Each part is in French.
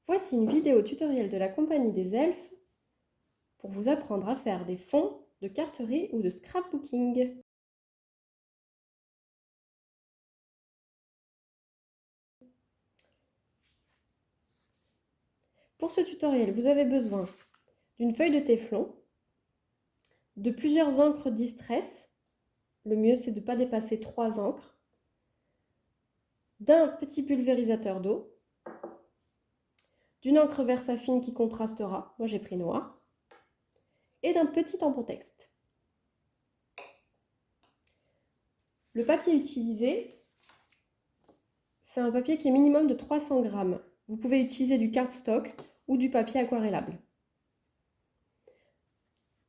Voici une vidéo tutoriel de la Compagnie des Elfes pour vous apprendre à faire des fonds de carterie ou de scrapbooking. Pour ce tutoriel, vous avez besoin d'une feuille de téflon, de plusieurs encres Distress, le mieux c'est de ne pas dépasser 3 encres, d'un petit pulvérisateur d'eau, d'une encre Versafine qui contrastera, moi j'ai pris noir, et d'un petit tampon texte. Le papier utilisé, c'est un papier qui est minimum de 300 grammes. Vous pouvez utiliser du cardstock ou du papier aquarellable.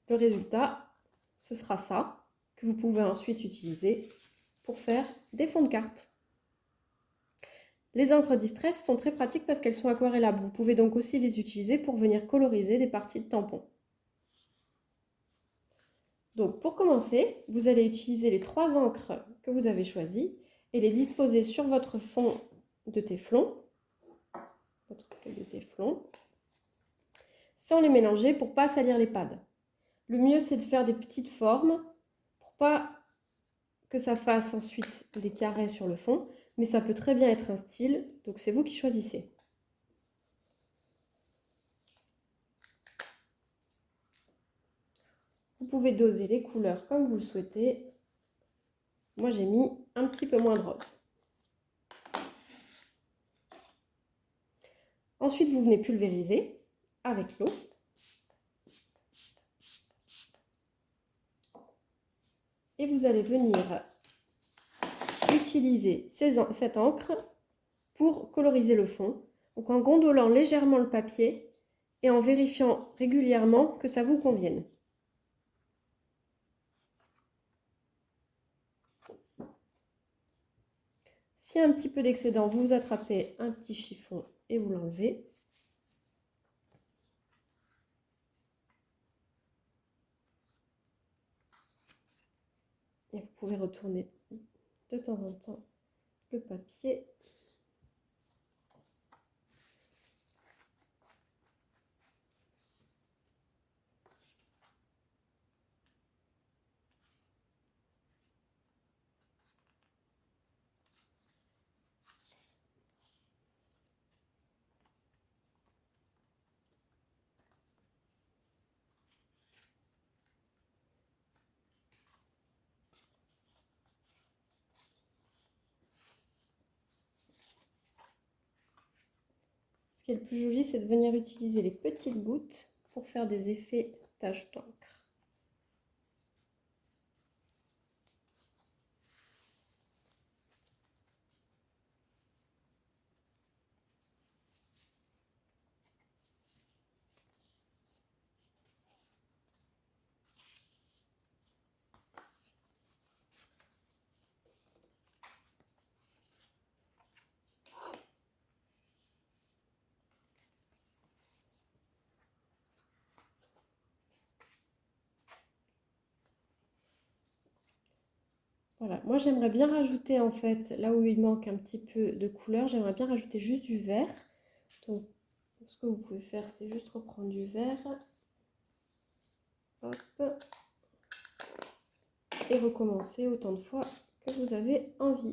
Le résultat, ce sera ça, que vous pouvez ensuite utiliser pour faire des fonds de cartes. Les encres Distress sont très pratiques parce qu'elles sont aquarellables. Vous pouvez donc aussi les utiliser pour venir coloriser des parties de tampons. Donc pour commencer, vous allez utiliser les 3 encres que vous avez choisies et les disposer sur votre fond de téflon, votre feuille de téflon, sans les mélanger pour ne pas salir les pads. Le mieux, c'est de faire des petites formes pour pas que ça fasse ensuite des carrés sur le fond, mais ça peut très bien être un style, donc c'est vous qui choisissez. Vous pouvez doser les couleurs comme vous le souhaitez. Moi, j'ai mis un petit peu moins de rose. Ensuite, vous venez pulvériser avec l'eau. Et vous allez venir utiliser cette encre pour coloriser le fond. Donc en gondolant légèrement le papier et en vérifiant régulièrement que ça vous convienne. S'il y a un petit peu d'excédent, vous attrapez un petit chiffon et vous l'enlevez. Et vous pouvez retourner de temps en temps le papier. Ce qui est le plus joli, c'est de venir utiliser les petites gouttes pour faire des effets taches d'encre. Voilà, moi j'aimerais bien rajouter en fait, là où il manque un petit peu de couleur, j'aimerais bien rajouter juste du vert. Donc ce que vous pouvez faire, c'est juste reprendre du vert. Hop. Et recommencer autant de fois que vous avez envie.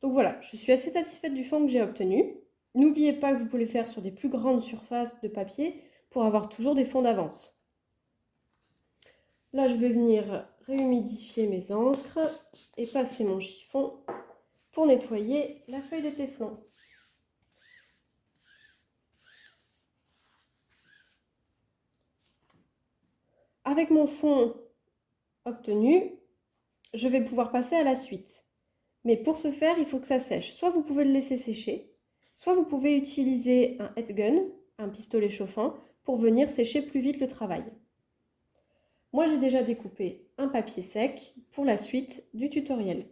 Donc voilà, je suis assez satisfaite du fond que j'ai obtenu. N'oubliez pas que vous pouvez le faire sur des plus grandes surfaces de papier pour avoir toujours des fonds d'avance. Là, je vais venir réhumidifier mes encres et passer mon chiffon pour nettoyer la feuille de téflon. Avec mon fond obtenu, je vais pouvoir passer à la suite. Mais pour ce faire, il faut que ça sèche. Soit vous pouvez le laisser sécher, soit vous pouvez utiliser un head gun, un pistolet chauffant, pour venir sécher plus vite le travail. Moi, j'ai déjà découpé un papier sec pour la suite du tutoriel.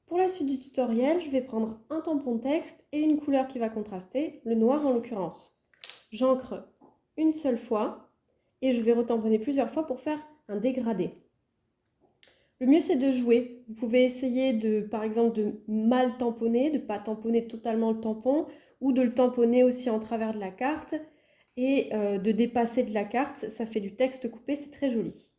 Pour la suite du tutoriel, je vais prendre un tampon texte et une couleur qui va contraster, le noir en l'occurrence. J'encre une seule fois et je vais retamponner plusieurs fois pour faire un dégradé. Le mieux, c'est de jouer. Vous pouvez essayer de, par exemple, de mal tamponner, de ne pas tamponner totalement le tampon, ou de le tamponner aussi en travers de la carte, et de dépasser de la carte. Ça fait du texte coupé, c'est très joli.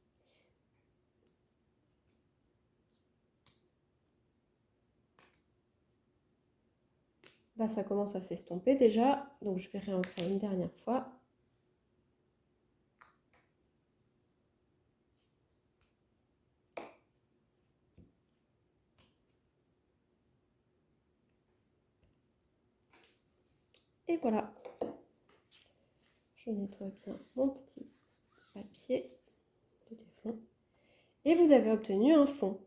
Là, ça commence à s'estomper déjà, donc je vais réancrer une dernière fois. Et voilà. Je nettoie bien mon petit papier de téflon. Et vous avez obtenu un fond.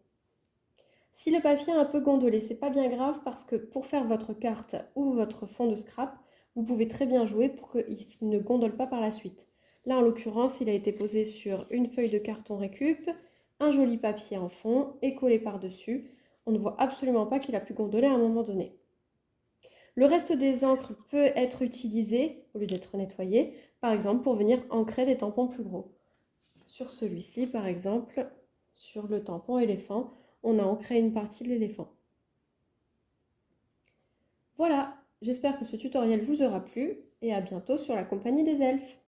Si le papier est un peu gondolé, c'est pas bien grave parce que pour faire votre carte ou votre fond de scrap, vous pouvez très bien jouer pour qu'il ne gondole pas par la suite. Là, en l'occurrence, il a été posé sur une feuille de carton récup, un joli papier en fond et collé par-dessus. On ne voit absolument pas qu'il a pu gondoler à un moment donné. Le reste des encres peut être utilisé, au lieu d'être nettoyé, par exemple pour venir ancrer des tampons plus gros. Sur celui-ci, par exemple, sur le tampon éléphant, on a ancré une partie de l'éléphant. Voilà, j'espère que ce tutoriel vous aura plu et à bientôt sur la Compagnie des Elfes.